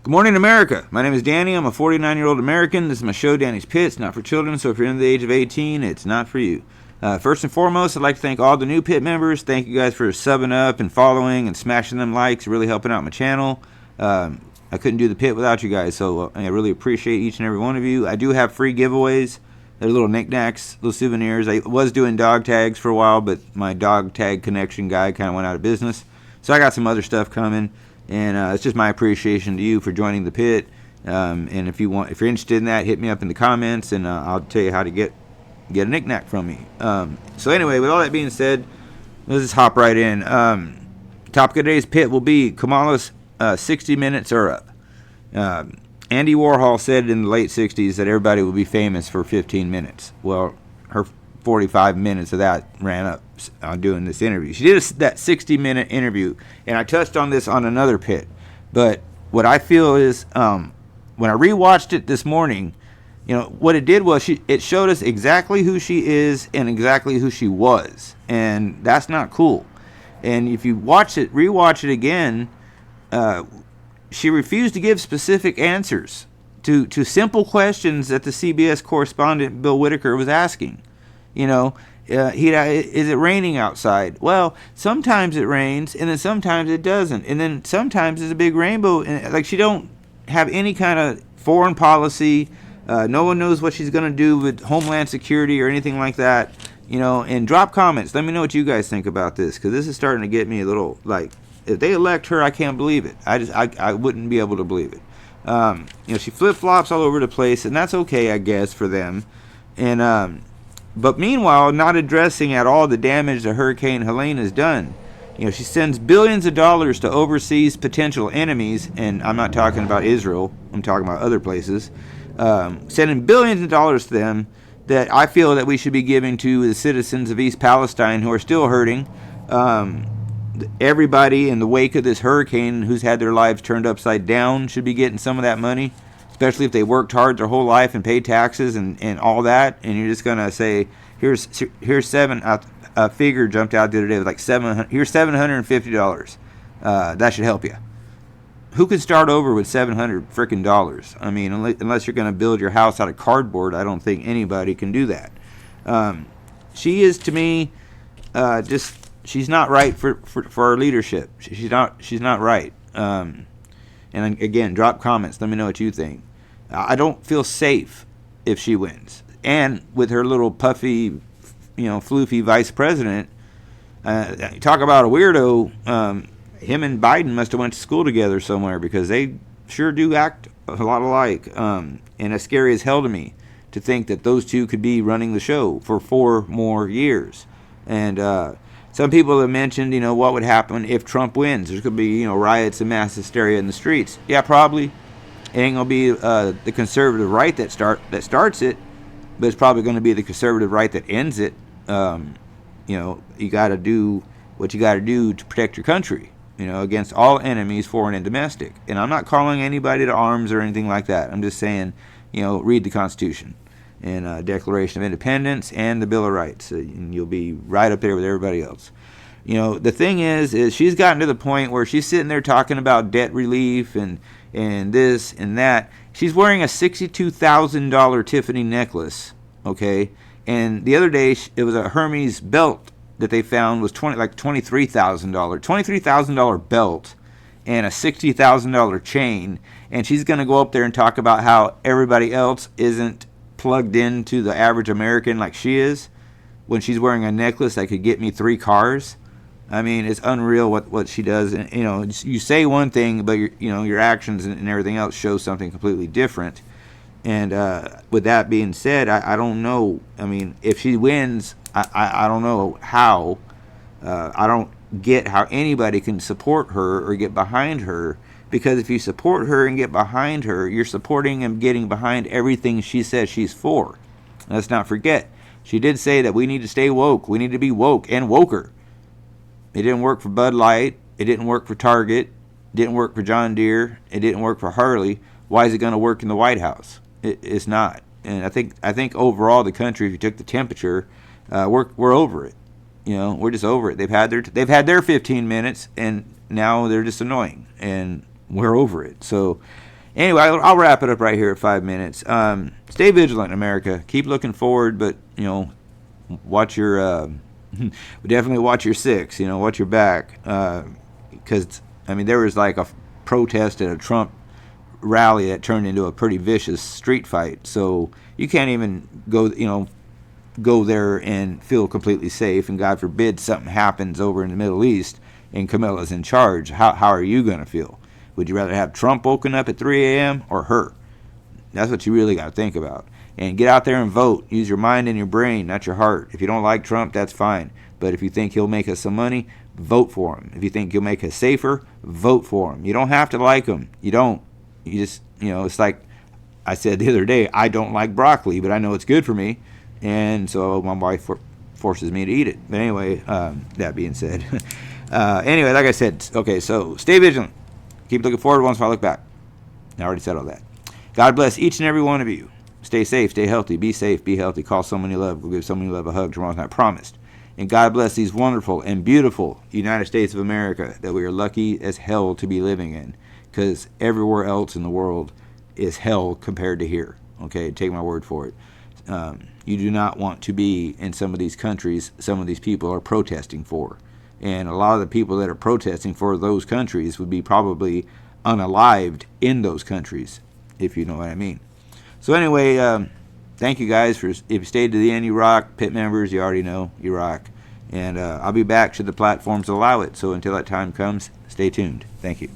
Good morning, America. My name is Danny. I'm a 49-year-old American. This is my show, Danny's Pits, not for children, so if you're under the age of 18, it's not for you. First and foremost, I'd like to thank all the new Pit members. Thank you guys for subbing up and following and smashing them likes, really helping out my channel. I couldn't do the Pit without you guys, so I really appreciate each and every one of you. I do have free giveaways. They're little knickknacks, little souvenirs. I was doing dog tags for a while, but my dog tag connection guy kind of went out of business. So I got some other stuff coming. And it's just my appreciation to you for joining the Pit. And if you're interested in that, hit me up in the comments, and I'll tell you how to get a knick-knack from me. So anyway, with all that being said, let's just hop right in. Topic of today's Pit will be Kamala's 60 minutes are up. Andy Warhol said in the late 60s that everybody would be famous for 15 minutes. Well, her 45 minutes of that ran up on doing this interview. She did that 60-minute interview, and I touched on this on another Pit. But what I feel is, when I rewatched it this morning, what it did was it showed us exactly who she is and exactly who she was, and that's not cool. And if you rewatch it again, she refused to give specific answers to simple questions that the CBS correspondent Bill Whitaker was asking. Is it raining outside? Well, sometimes it rains, and then sometimes it doesn't, and then sometimes there's a big rainbow. And like, she don't have any kind of foreign policy. No one knows what she's going to do with Homeland Security or anything like that. And drop comments. Let me know what you guys think about this, because this is starting to get me a little like, if they elect her, I can't believe it. I wouldn't be able to believe it. She flip flops all over the place, and that's okay, I guess, for them. And but meanwhile, not addressing at all the damage that Hurricane Helene has done. She sends billions of dollars to overseas potential enemies, and I'm not talking about Israel, I'm talking about other places, sending billions of dollars to them that I feel that we should be giving to the citizens of East Palestine who are still hurting. Everybody in the wake of this hurricane who's had their lives turned upside down should be getting some of that money, especially if they worked hard their whole life and paid taxes and all that, and you're just gonna say, here's seven. A figure jumped out the other day with like here's $750. That should help you. Who could start over with $700 freaking dollars? I mean, unless you're gonna build your house out of cardboard, I don't think anybody can do that. She is, to me, she's not right for our leadership. She's not right. And again, drop comments. Let me know what you think. I don't feel safe if she wins. And with her little puffy, floofy vice president, talk about a weirdo. Him and Biden must have went to school together somewhere, because they sure do act a lot alike. And it's scary as hell to me to think that those two could be running the show for 4 more years. And some people have mentioned, what would happen if Trump wins. There's going to be, riots and mass hysteria in the streets. Yeah, probably. It ain't going to be the conservative right that starts it, but it's probably going to be the conservative right that ends it. You got to do what you got to do to protect your country, against all enemies, foreign and domestic. And I'm not calling anybody to arms or anything like that. I'm just saying, read the Constitution and Declaration of Independence and the Bill of Rights, and you'll be right up there with everybody else. The thing is she's gotten to the point where she's sitting there talking about debt relief and this and that. She's wearing a $62,000 Tiffany necklace, okay? And the other day, it was a Hermes belt that they found was $23,000. $23,000 belt and a $60,000 chain. And she's going to go up there and talk about how everybody else isn't plugged into the average American like she is, when she's wearing a necklace that could get me 3 cars. I mean, it's unreal what she does. And, you say one thing, but your actions and everything else show something completely different. And with that being said, I don't know. I mean, if she wins, I don't know how. I don't get how anybody can support her or get behind her, because if you support her and get behind her, you're supporting and getting behind everything she says she's for. Let's not forget, she did say that we need to stay woke. We need to be woke and woker. It didn't work for Bud Light. It didn't work for Target. It didn't work for John Deere. It didn't work for Harley. Why is it going to work in the White House? It's not. And I think overall the country, if you took the temperature, we're over it. We're just over it. They've had their 15 minutes, and now they're just annoying, and we're over it. So Anyway, I'll wrap it up right here at 5 minutes. Stay vigilant, America. Keep looking forward, but watch your definitely watch your six. Watch your back, because there was like a protest at a Trump rally that turned into a pretty vicious street fight. So you can't even go there and feel completely safe. And God forbid something happens over in the Middle East and Camilla's in charge. How are you going to feel? Would you rather have Trump woken up at 3 a.m. or her? That's what you really got to think about. And get out there and vote. Use your mind and your brain, not your heart. If you don't like Trump, that's fine. But if you think he'll make us some money, vote for him. If you think he'll make us safer, vote for him. You don't have to like him. You don't. You just, it's like I said the other day, I don't like broccoli, but I know it's good for me. And so my wife forces me to eat it. But anyway, that being said. Anyway, like I said, okay, so stay vigilant. Keep looking forward once I look back. I already said all that. God bless each and every one of you. Stay safe, stay healthy, be safe, be healthy. Call someone you love. Go give someone you love a hug. Tomorrow's not promised. And God bless these wonderful and beautiful United States of America that we are lucky as hell to be living in. Because everywhere else in the world is hell compared to here. Okay, take my word for it. You do not want to be in some of these countries some of these people are protesting for. And a lot of the people that are protesting for those countries would be probably unalived in those countries, if you know what I mean. So anyway, thank you guys for, if you stayed to the end, you rock. Pit members, you already know, you rock. And I'll be back should the platforms allow it. So until that time comes, stay tuned. Thank you.